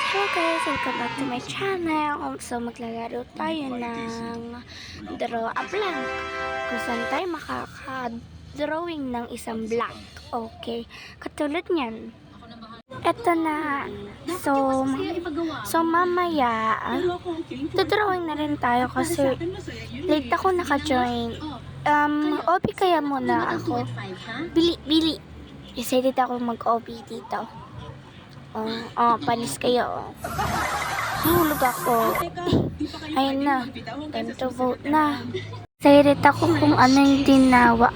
Hello guys! Welcome back to my channel. So maglalaro tayo ng draw a blank. Kung saan tayo makaka-drawing ng isang blank. Okay. Katulad niyan. Eto na. So mamaya, drawing na rin tayo kasi late ako naka-join. OP kaya muna ako. Bili. Excited ako mag-OP dito. Panis kayo. Hulog ako. Ayun na. Time to vote na. Excited ako kung ano yung ginawa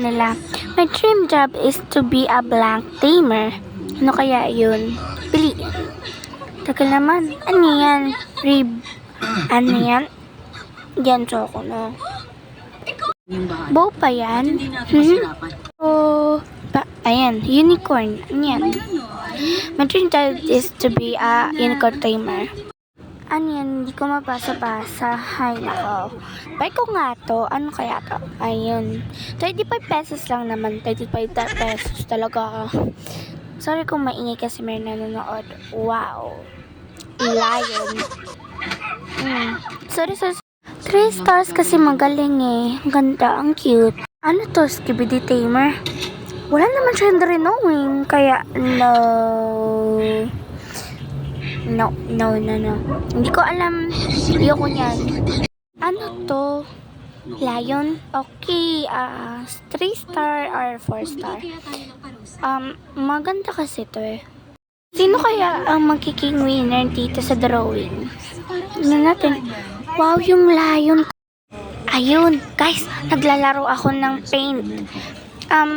nila. My dream job is to be a blank tamer. Ano kaya yun? Bili. Tagal naman. Ano yan? Rib. Ano yan? Yan ako no. Bow pa yan? Ayan. Unicorn. Ano yan? My dream job is to be a unicorn tamer. Ano yan? Hindi ko mabasa-basa. Hay nako. Buy ko nga to. Ano kaya to? Ayun. 35 pesos lang naman. 35 pesos talaga. Sorry kung maingay kasi may nanonood. Wow. Lion. Sorry. 3 stars kasi magaling eh. Ang ganda. Ang cute. Ano to? Skibidi tamer? Wala naman siya drawing, kaya no. Hindi ko alam. Ayoko niyan. Ano to? Lion? Okay, 3 star or 4 star? Maganda kasi to eh. Sino kaya ang magiging winner dito sa drawing? Ano natin? Wow, yung lion. Ayun, guys, naglalaro ako ng paint.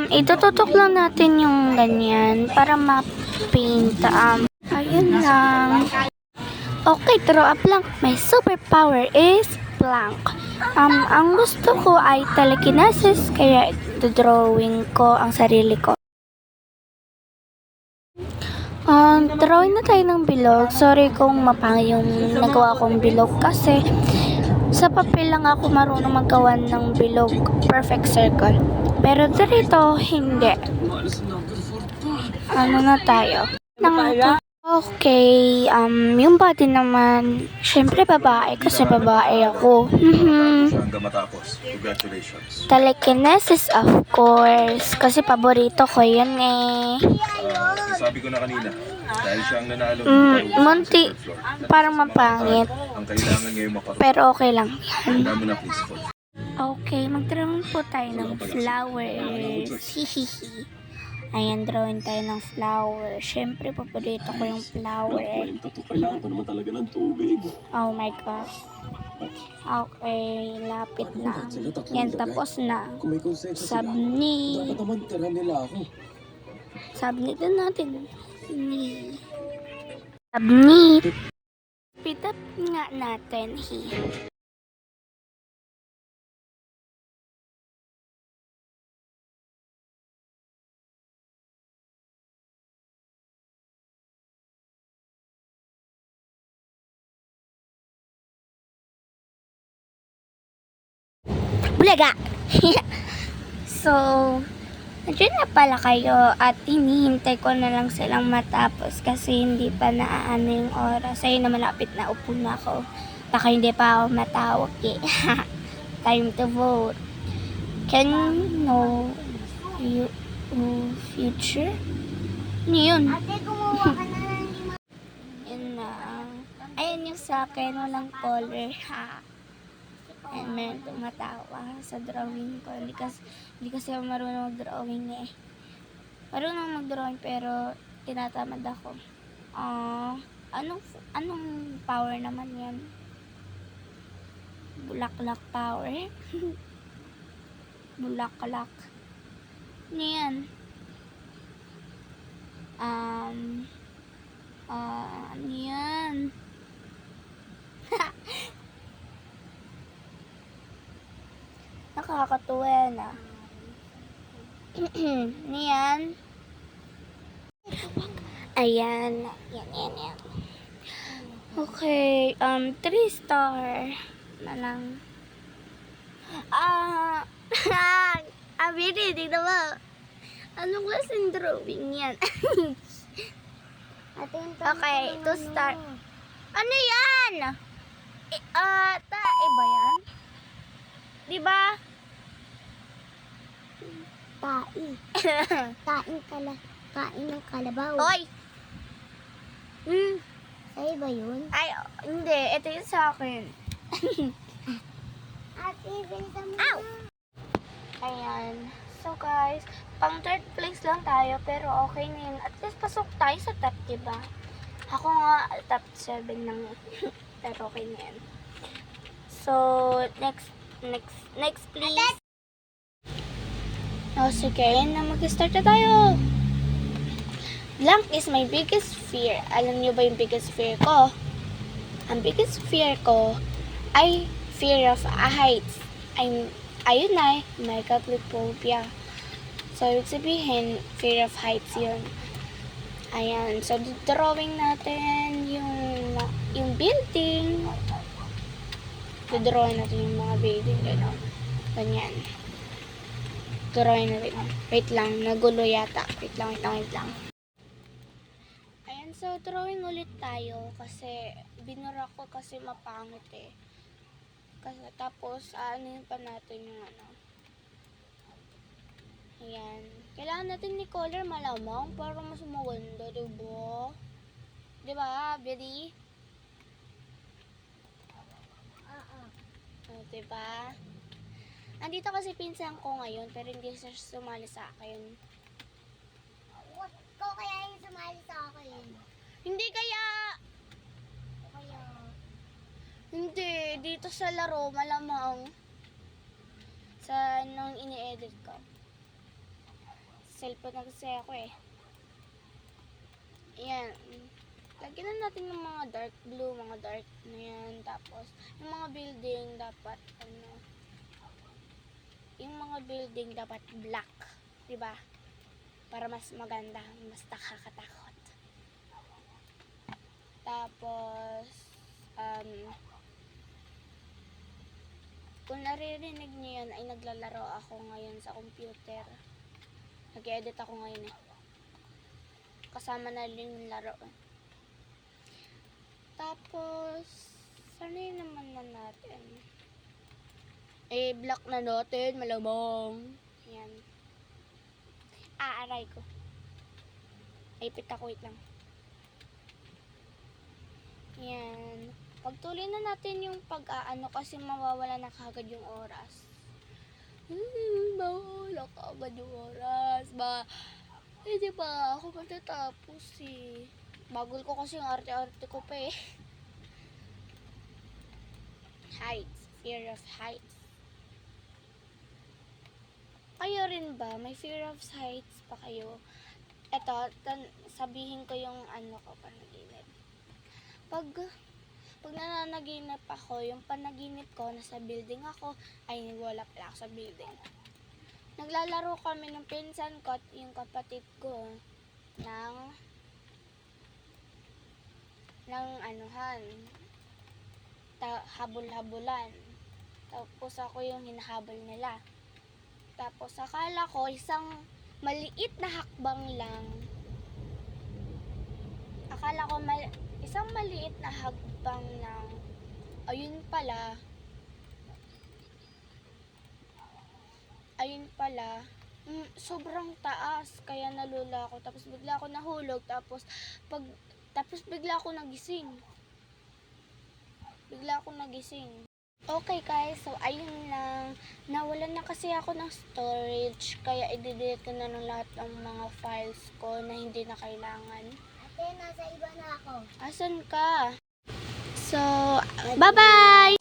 Itututok lang natin yung ganyan para ma-paint. Ayun lang. Okay, draw a blank. My superpower is blank. Ang gusto ko ay telekinesis, kaya drawing ko ang sarili ko. Drawing na tayo ng bilog. Sorry kung mapangit yung nagawa kong bilog kasi sa papel lang ako marunong magawa ng bilog, perfect circle. Pero dito, hindi. Ano na tayo? Okay, yung body naman, syempre babae kasi babae ako. Telekinesis, of course, kasi paborito ko yun eh. Sabi ko na kanina, dahil siya ang nanalo. Munti, parang mapangit. Ang kailangan ngayon mapapagod. Pero okay lang. Damo na please. Okay, mag-drawing po tayo ng flowers. Hihihi. Ayan, drawing tayo ng flower. Siyempre, paborito ko yung flower. Oh my God. Okay, lapit na. Yan, tapos na. Submit. Submit na natin. Submit. Speed up nga natin. Bulaga! So, nandiyan na pala kayo at hinihintay ko na lang silang matapos kasi hindi pa naaano yung oras. Ayun na malapit na, upo na ako. Baka hindi pa ako matawag eh. Time to vote. Can know you future? Ano yun? Yun na. Ayun yung sa akin, walang color ha. And meron tumatawa sa drawing ko. Hindi kasi ako marunong mag-drawing eh. Marunong mag-drawing pero tinatamad ako. Anong power naman yan? Bulaklak power? Bulaklak. Ano yan? Ano yan? Nakakatuwa na. Niyan. Ayan. Yan. Okay. 3 star na lang. Abiri, tignan mo. Anong klaseng drawing yan? Ate, yung Okay, tanong to ko ng start. ano. Ano yan? Iba yan? Diba? Tain. Kain ng kalabaw. Oy! Sa'yo ba yun? Ay, hindi. Ito yung sa akin. Ate, binta mo Ow! na. Ayan. So guys, pang third place lang tayo pero okay na yun. At least pasok tayo sa top, diba? Ako nga top 7 lang. Pero okay na yan. So, next please. O sige, ayan na mag-start na tayo. Blank is my biggest fear. Alam niyo ba yung biggest fear ko? Ang biggest fear ko ay fear of heights. Ayun na, mycophophobia. So, ibig sabihin, fear of heights yun. Ayan, so drawing natin yung building. Drawing natin yung mga building, gano'n. Ganyan. Drawing natin. Wait lang, nagulo yata. Wait lang. Ayan, so drawing ulit tayo kasi binura ko kasi mapangit eh. Kasi, tapos, aanin pa natin yung ano. Ayan. Kailangan natin ni color malamang para mas maganda, diba? Diba, Billy? O, diba? Andito kasi pinsan ko ngayon, pero hindi siya sumali sa akin. Ikaw kaya yung sumali sa akin. Hindi kaya! Kaya, Hindi, dito sa laro, malamang. Sa nang ini-edit ko. Cellphone na kasi ako eh. Ayan. Lagyan na natin ng mga dark blue, mga dark na yan. Tapos, yung mga building dapat, yung mga building dapat black. Diba? Para mas maganda, mas nakakatakot. Tapos, kung naririnig niyo yan, ay naglalaro ako ngayon sa computer. Nag-edit ako ngayon eh. Kasama na rin yung laro. Tapos, sanay naman na natin. Black na natin, malamang. Yan. Aray ko. Ipit ako, wait lang. Yan. Pagtuloy na natin yung pag-aano kasi mawawala na kagad yung oras. Mawawala kagad yung oras. Hindi ba ako matatapos eh. Bagol ko kasi yung arte-arte ko pa eh. Heights. Fear of heights. Kayo rin ba? May fear of heights pa kayo? Eto, sabihin ko yung ano ko, panaginip. Pag nananaginip ako, yung panaginip ko, nasa building ako, ay wala pala ako sa building. Naglalaro kami ng pinsan ko at yung kapatid ko ng anuhan, habol-habulan. Tapos ako yung hinahabol nila. Tapos akala ko isang maliit na hakbang lang. Akala ko isang maliit na hakbang lang. Ayun pala, sobrang taas, kaya nalula ako. Tapos bigla ako nahulog, tapos bigla ako nagising. Okay guys, so ayun lang. Nawalan na kasi ako ng storage, kaya i-delete ko na ng lahat ng mga files ko na hindi na kailangan. ate, nasa iba na ako. Asan ka? So, bye-bye!